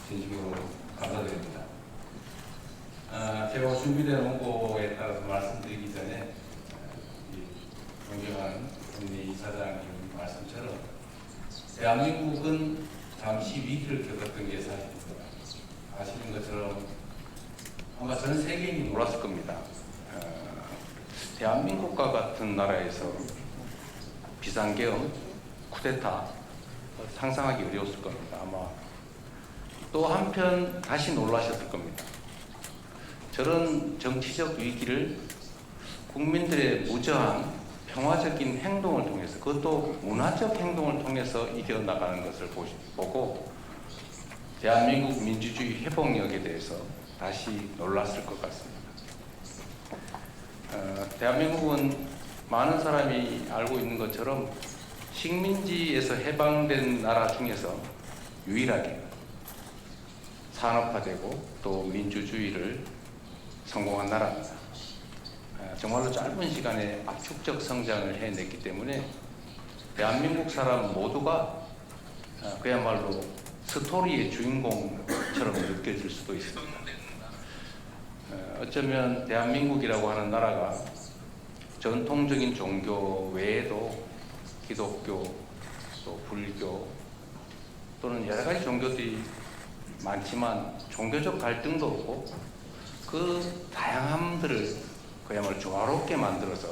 진심으로 감사드립니다. 제가 준비된 원고에 따라서 말씀드리기 전에 존경하는 김리 이사장님 말씀처럼 대한민국은 잠시 위기를 겪었던 게 사실입니다. 아시는 것처럼 아마 전 세계인이 놀랐을 겁니다. 대한민국과 같은 나라에서 비상계엄, 쿠데타 상상하기 어려웠을 겁니다. 아마 또 한편 다시 놀라셨을 겁니다. 저런 정치적 위기를 국민들의 무저항, 평화적인 행동을 통해서, 그것도 문화적 행동을 통해서 이겨나가는 것을 보고 대한민국 민주주의 회복력에 대해서 다시 놀랐을 것 같습니다. 대한민국은 많은 사람이 알고 있는 것처럼 식민지에서 해방된 나라 중에서 유일하게 산업화되고 또 민주주의를 성공한 나라입니다. 정말로 짧은 시간에 압축적 성장을 해냈기 때문에 대한민국 사람 모두가 그야말로 스토리의 주인공처럼 느껴질 수도 있습니다. 어쩌면 대한민국이라고 하는 나라가 전통적인 종교 외에도 기독교, 또 불교 또는 여러 가지 종교들이 많지만 종교적 갈등도 없고 그 다양함들을 그야말로 조화롭게 만들어서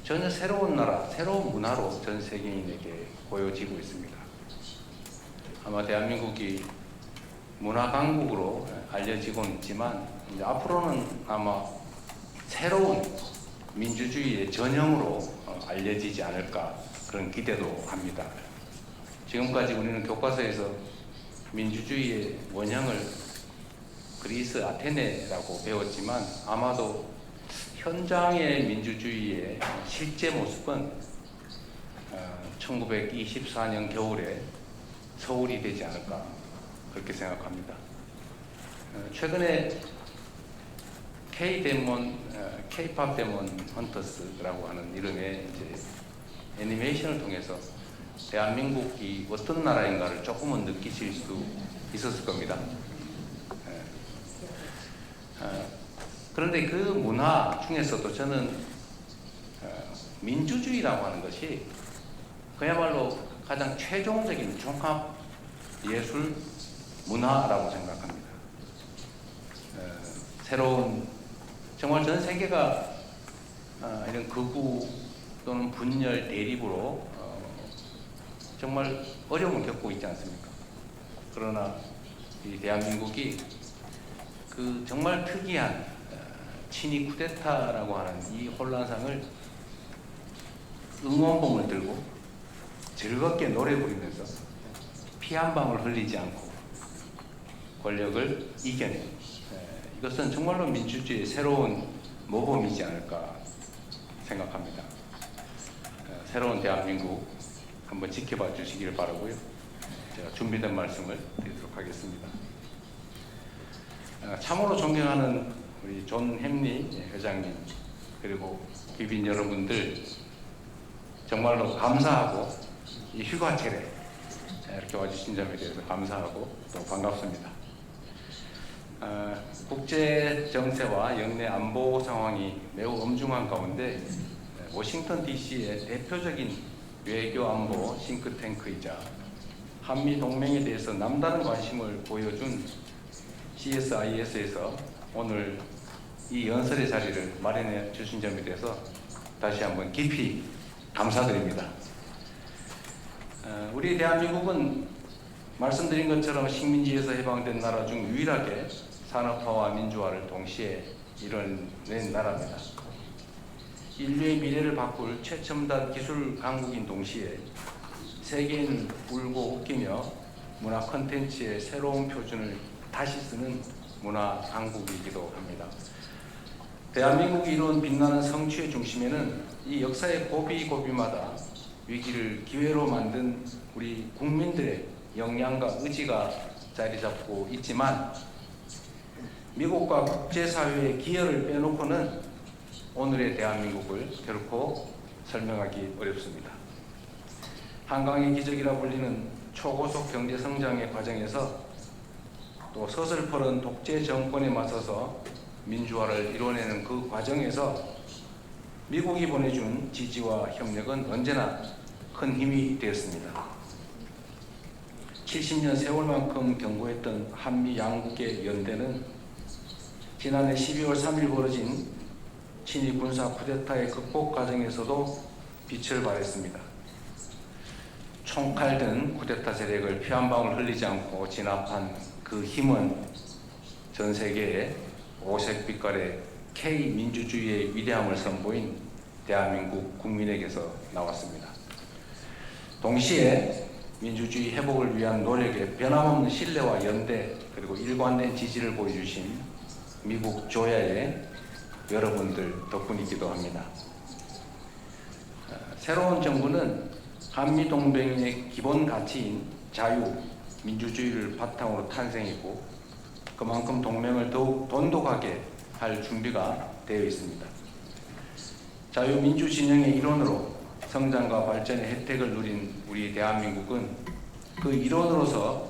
전혀 새로운 나라, 새로운 문화로 전 세계인에게 보여지고 있습니다. 아마 대한민국이 문화 강국으로 알려지고는 있지만 이제 앞으로는 아마 새로운 민주주의의 전형으로 알려지지 않을까 그런 기대도 합니다. 지금까지 우리는 교과서에서 민주주의의 원형을 그리스 아테네라고 배웠지만 아마도 현장의 민주주의의 실제 모습은 1924년 겨울에 서울이 되지 않을까 그렇게 생각합니다. 최근에 K-팝 데몬 헌터스라고 하는 이름의 이제 애니메이션을 통해서 대한민국이 어떤 나라인가를 조금은 느끼실 수 있었을 겁니다. 그런데 그 문화 중에서도 저는 민주주의라고 하는 것이 그야말로 가장 최종적인 종합 예술 문화라고 생각합니다. 새로운 정말 전 세계가 이런 극우 또는 분열 대립으로 정말 어려움을 겪고 있지 않습니까? 그러나 이 대한민국이 그 정말 특이한 친위 쿠데타라고 하는 이 혼란상을 응원봉을 들고 즐겁게 노래 부르면서 피 한 방울 흘리지 않고 권력을 이겨낸 이것은 정말로 민주주의의 새로운 모범이지 않을까 생각합니다. 새로운 대한민국 한번 지켜봐 주시기를 바라고요. 제가 준비된 말씀을 드리도록 하겠습니다. 참으로 존경하는 우리 존 햄리 회장님 그리고 귀빈 여러분들 정말로 감사하고 이 휴가철에 이렇게 와주신 점에 대해서 감사하고 또 반갑습니다. 국제 정세와 영내 안보 상황이 매우 엄중한 가운데 워싱턴 DC의 대표적인 외교 안보 싱크탱크이자 한미 동맹에 대해서 남다른 관심을 보여준 CSIS에서 오늘 이 연설의 자리를 마련해 주신 점에 대해서 다시 한번 깊이 감사드립니다. 우리 대한민국은 말씀드린 것처럼 식민지에서 해방된 나라 중 유일하게 산업화와 민주화를 동시에 이뤄낸 나라입니다. 인류의 미래를 바꿀 최첨단 기술 강국인 동시에 세계인을 울고 웃기며 문화 콘텐츠의 새로운 표준을 다시 쓰는 문화 강국이기도 합니다. 대한민국이 이룬 빛나는 성취의 중심에는 이 역사의 고비고비마다 위기를 기회로 만든 우리 국민들의 역량과 의지가 자리 잡고 있지만 미국과 국제사회의 기여를 빼놓고는 오늘의 대한민국을 결코 설명하기 어렵습니다. 한강의 기적이라 불리는 초고속 경제 성장의 과정에서 또 서슬퍼런 독재 정권에 맞서서 민주화를 이뤄내는 그 과정에서 미국이 보내준 지지와 협력은 언제나 큰 힘이 되었습니다. 70년 세월만큼 경고했던 한미 양국의 연대는 지난해 12월 3일 벌어진 친위 군사 쿠데타의 극복 과정에서도 빛을 발했습니다. 총칼 든 쿠데타 세력을 피 한 방울 흘리지 않고 진압한 그 힘은 전 세계에 오색 빛깔의 K민주주의의 위대함을 선보인 대한민국 국민에게서 나왔습니다. 동시에 민주주의 회복을 위한 노력에 변함없는 신뢰와 연대 그리고 일관된 지지를 보여주신 미국 조야의 여러분들 덕분이기도 합니다. 새로운 정부는 한미동맹의 기본 가치인 자유, 민주주의를 바탕으로 탄생했고 그만큼 동맹을 더욱 돈독하게 할 준비가 되어 있습니다. 자유민주 진영의 일원으로 성장과 발전의 혜택을 누린 우리 대한민국은 그 일원으로서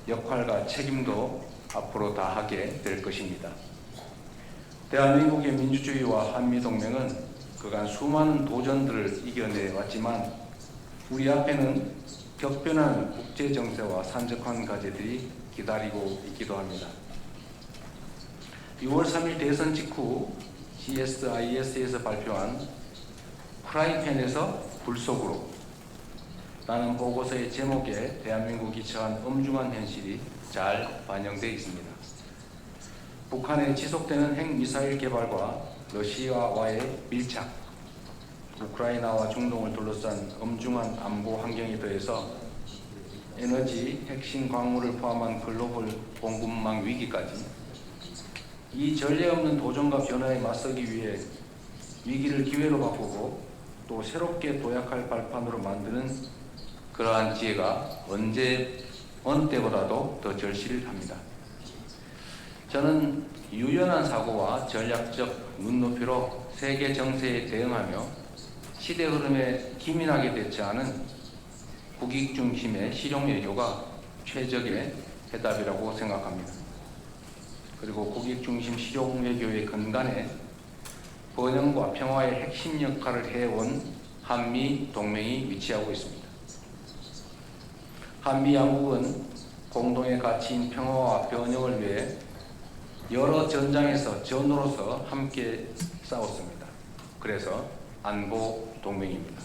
역할과 책임도 앞으로 다하게 될 것입니다. 대한민국의 민주주의와 한미동맹은 그간 수많은 도전들을 이겨내왔지만 우리 앞에는 격변한 국제정세와 산적한 과제들이 기다리고 있기도 합니다. 6월 3일 대선 직후 CSIS에서 발표한 프라이팬에서 불 속으로 라는 보고서의 제목에 대한민국이 처한 엄중한 현실이 잘 반영되어 있습니다. 북한의 지속되는 핵미사일 개발과 러시아와의 밀착, 우크라이나와 중동을 둘러싼 엄중한 안보 환경에 더해서 에너지, 핵심 광물을 포함한 글로벌 공급망 위기까지 이 전례 없는 도전과 변화에 맞서기 위해 위기를 기회로 바꾸고 또 새롭게 도약할 발판으로 만드는 그러한 지혜가 어느 때보다도 더 절실합니다. 저는 유연한 사고와 전략적 눈높이로 세계 정세에 대응하며 시대 흐름에 기민하게 대처하는 국익 중심의 실용 외교가 최적의 해답이라고 생각합니다. 그리고 국익 중심 실용 외교의 근간에 번영과 평화의 핵심 역할을 해온 한미 동맹이 위치하고 있습니다. 한미 양국은 공동의 가치인 평화와 번영을 위해 여러 전장에서 전우로서 함께 싸웠습니다. 그래서 안보 동맹입니다.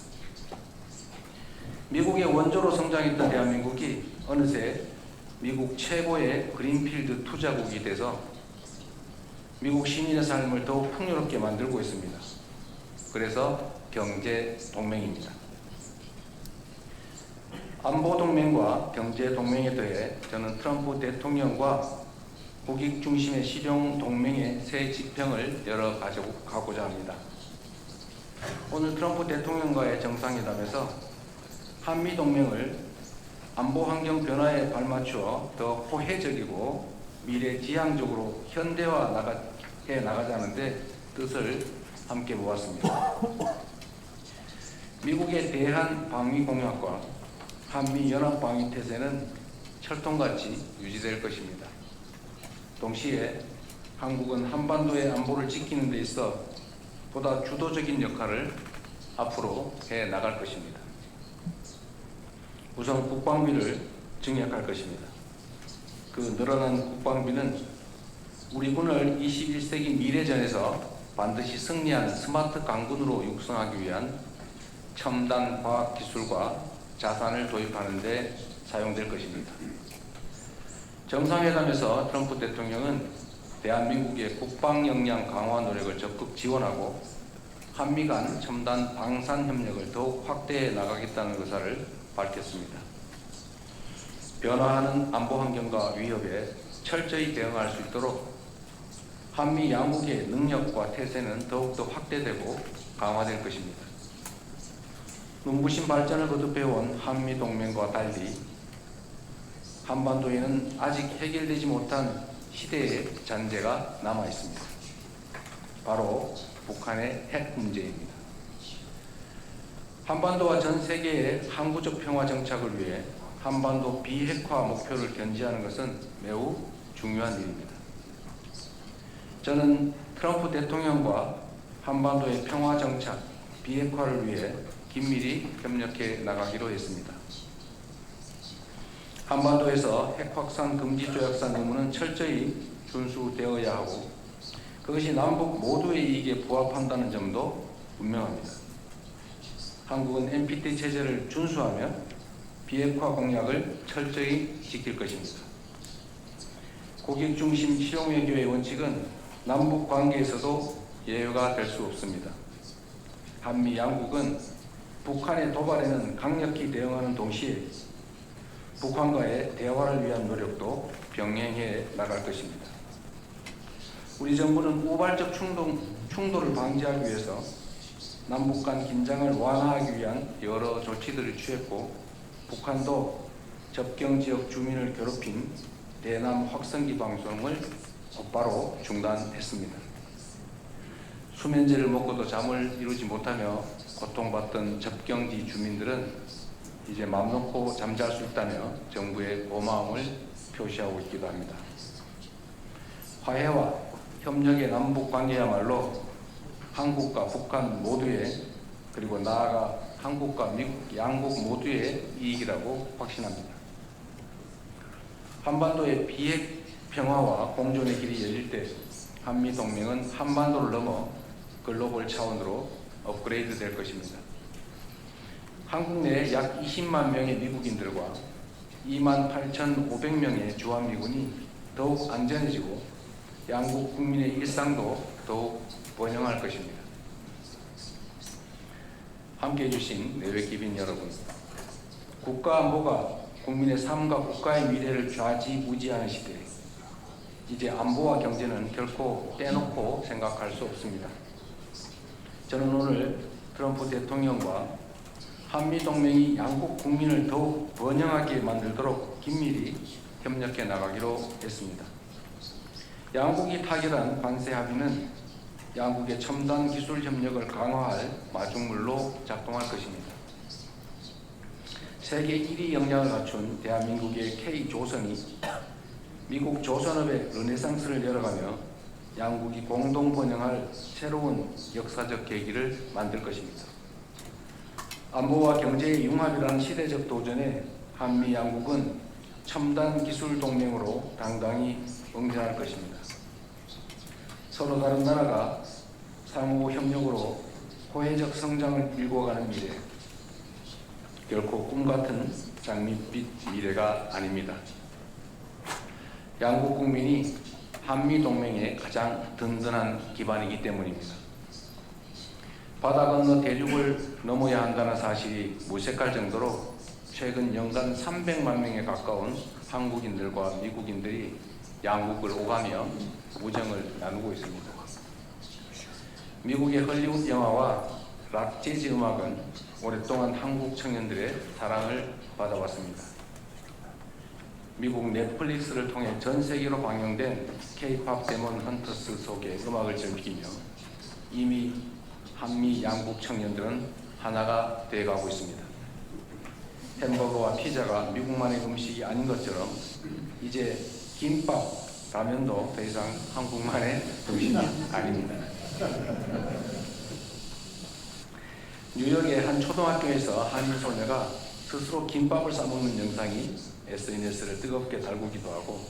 미국의 원조로 성장했던 대한민국이 어느새 미국 최고의 그린필드 투자국이 돼서 미국 시민의 삶을 더욱 풍요롭게 만들고 있습니다. 그래서 경제 동맹입니다. 안보 동맹과 경제 동맹에 더해 저는 트럼프 대통령과 국익 중심의 실용 동맹의 새 지평을 열어가고자 합니다. 오늘 트럼프 대통령과의 정상회담에서 한미 동맹을 안보 환경 변화에 발맞추어 더 호혜적이고 미래지향적으로 현대화해 나가자는 데 뜻을 함께 모았습니다. 미국의 대한 방위 공약과 한미 연합 방위 태세는 철통같이 유지될 것입니다. 동시에 한국은 한반도의 안보를 지키는 데 있어 보다 주도적인 역할을 앞으로 해 나갈 것입니다. 우선 국방비를 증액할 것입니다. 그 늘어난 국방비는 우리 군을 21세기 미래전에서 반드시 승리하는 스마트 강군으로 육성하기 위한 첨단 과학기술과 자산을 도입하는 데 사용될 것입니다. 정상회담에서 트럼프 대통령은 대한민국의 국방 역량 강화 노력을 적극 지원하고 한미 간 첨단 방산 협력을 더욱 확대해 나가겠다는 의사를 밝혔습니다. 변화하는 안보 환경과 위협에 철저히 대응할 수 있도록 한미 양국의 능력과 태세는 더욱더 확대되고 강화될 것입니다. 눈부신 발전을 거듭해온 한미 동맹과 달리 한반도에는 아직 해결되지 못한 시대의 잔재가 남아 있습니다. 바로 북한의 핵 문제입니다. 한반도와 전 세계의 항구적 평화 정착을 위해 한반도 비핵화 목표를 견지하는 것은 매우 중요한 일입니다. 저는 트럼프 대통령과 한반도의 평화 정착, 비핵화를 위해 긴밀히 협력해 나가기로 했습니다. 한반도에서 핵 확산 금지 조약상 의무는 철저히 준수되어야 하고 그것이 남북 모두의 이익에 부합한다는 점도 분명합니다. 한국은 NPT 체제를 준수하며 비핵화 공약을 철저히 지킬 것입니다. 고객 중심 실용 외교의 원칙은 남북 관계에서도 예외가 될 수 없습니다. 한미 양국은 북한의 도발에는 강력히 대응하는 동시에 북한과의 대화를 위한 노력도 병행해 나갈 것입니다. 우리 정부는 우발적 충돌을 방지하기 위해서 남북 간 긴장을 완화하기 위한 여러 조치들을 취했고 북한도 접경지역 주민을 괴롭힌 대남 확성기 방송을 곧바로 중단했습니다. 수면제를 먹고도 잠을 이루지 못하며 고통받던 접경지 주민들은 이제 맘 놓고 잠잘 수 있다며 정부의 고마움을 표시하고 있기도 합니다. 화해와 협력의 남북 관계야말로 한국과 북한 모두의 그리고 나아가 한국과 미국 양국 모두의 이익이라고 확신합니다. 한반도의 비핵 평화와 공존의 길이 열릴 때 한미동맹은 한반도를 넘어 글로벌 차원으로 업그레이드 될 것입니다. 한국 내 약 20만 명의 미국인들과 28,500명의 주한미군이 더욱 안전해지고 양국 국민의 일상도 더욱 번영할 것입니다. 함께해 주신 내외 기빈 여러분, 국가 안보가 국민의 삶과 국가의 미래를 좌지우지하는 시대에 이제 안보와 경제는 결코 떼놓고 생각할 수 없습니다. 저는 오늘 트럼프 대통령과 한미동맹이 양국 국민을 더욱 번영하게 만들도록 긴밀히 협력해 나가기로 했습니다. 양국이 타결한 관세 합의는 양국의 첨단 기술 협력을 강화할 마중물로 작동할 것입니다. 세계 1위 역량을 갖춘 대한민국의 K조선이 미국 조선업의 르네상스를 열어가며 양국이 공동 번영할 새로운 역사적 계기를 만들 것입니다. 안보와 경제의 융합이라는 시대적 도전에 한미 양국은 첨단 기술 동맹으로 당당히 응전할 것입니다. 서로 다른 나라가 상호 협력으로 호혜적 성장을 밀고 가는 미래, 결코 꿈같은 장밋빛 미래가 아닙니다. 양국 국민이 한미 동맹의 가장 든든한 기반이기 때문입니다. 바다 건너 대륙을 넘어야 한다는 사실이 무색할 정도로 최근 연간 300만 명에 가까운 한국인들과 미국인들이 양국을 오가며 우정을 나누고 있습니다. 미국의 헐리우드 영화와 락 재즈 음악은 오랫동안 한국 청년들의 사랑을 받아왔습니다. 미국 넷플릭스를 통해 전 세계로 방영된 K-팝 데몬 헌터스 속의 음악을 즐기며 이미 한미 양국 청년들은 하나가 되어가고 있습니다. 햄버거와 피자가 미국만의 음식이 아닌 것처럼 이제 김밥, 라면도 더 이상 한국만의 음식이 아닙니다. 뉴욕의 한 초등학교에서 한인 소녀가 스스로 김밥을 싸먹는 영상이 SNS를 뜨겁게 달구기도 하고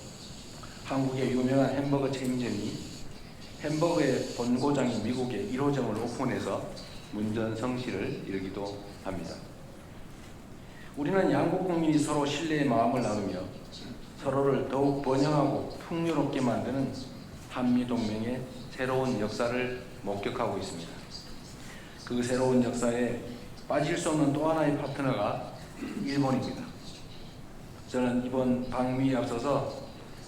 한국의 유명한 햄버거 체인점이 햄버거의 본고장인 미국의 1호점을 오픈해서 문전성시를 이루기도 합니다. 우리는 양국 국민이 서로 신뢰의 마음을 나누며 서로를 더욱 번영하고 풍요롭게 만드는 한미동맹의 새로운 역사를 목격하고 있습니다. 그 새로운 역사에 빠질 수 없는 또 하나의 파트너가 일본입니다. 저는 이번 방미에 앞서서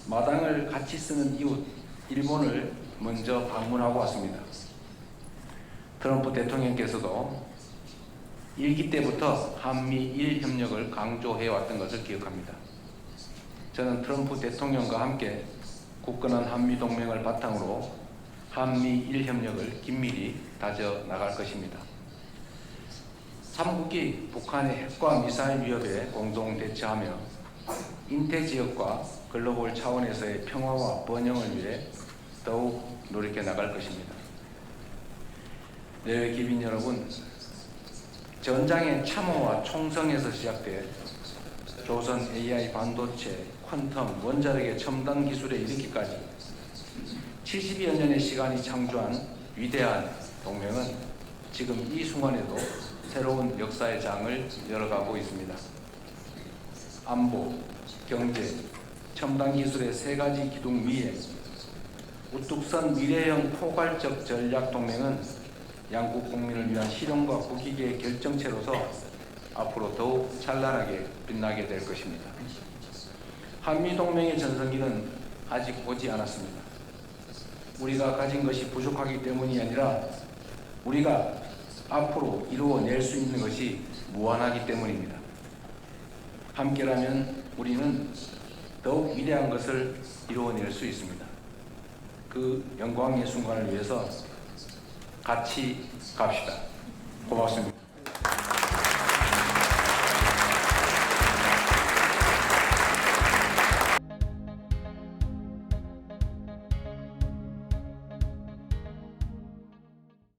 마당을 같이 쓰는 이웃 일본을 먼저 방문하고 왔습니다. 트럼프 대통령께서도 일기 때부터 한미일 협력을 강조해왔던 것을 기억합니다. 저는 트럼프 대통령과 함께 굳건한 한미동맹을 바탕으로 한미일 협력을 긴밀히 다져 나갈 것입니다. 3국이 북한의 핵과 미사일 위협에 공동 대처하며 인태지역과 글로벌 차원에서의 평화와 번영을 위해 더욱 노력해 나갈 것입니다. 내외 기빈 여러분, 전장의 참호와 총성에서 시작돼 조선 AI 반도체, 퀀텀, 원자력의 첨단 기술에 이르기까지 70여 년의 시간이 창조한 위대한 동맹은 지금 이 순간에도 새로운 역사의 장을 열어가고 있습니다. 안보, 경제, 첨단 기술의 세 가지 기둥 위에 우뚝 선 미래형 포괄적 전략 동맹은 양국 국민을 위한 실용과 국익의 결정체로서 앞으로 더욱 찬란하게 빛나게 될 것입니다. 한미동맹의 전성기는 아직 오지 않았습니다. 우리가 가진 것이 부족하기 때문이 아니라 우리가 앞으로 이루어낼 수 있는 것이 무한하기 때문입니다. 함께라면 우리는 더욱 위대한 것을 이루어낼 수 있습니다. 그 영광의 순간을 위해서 같이 갑시다. 고맙습니다.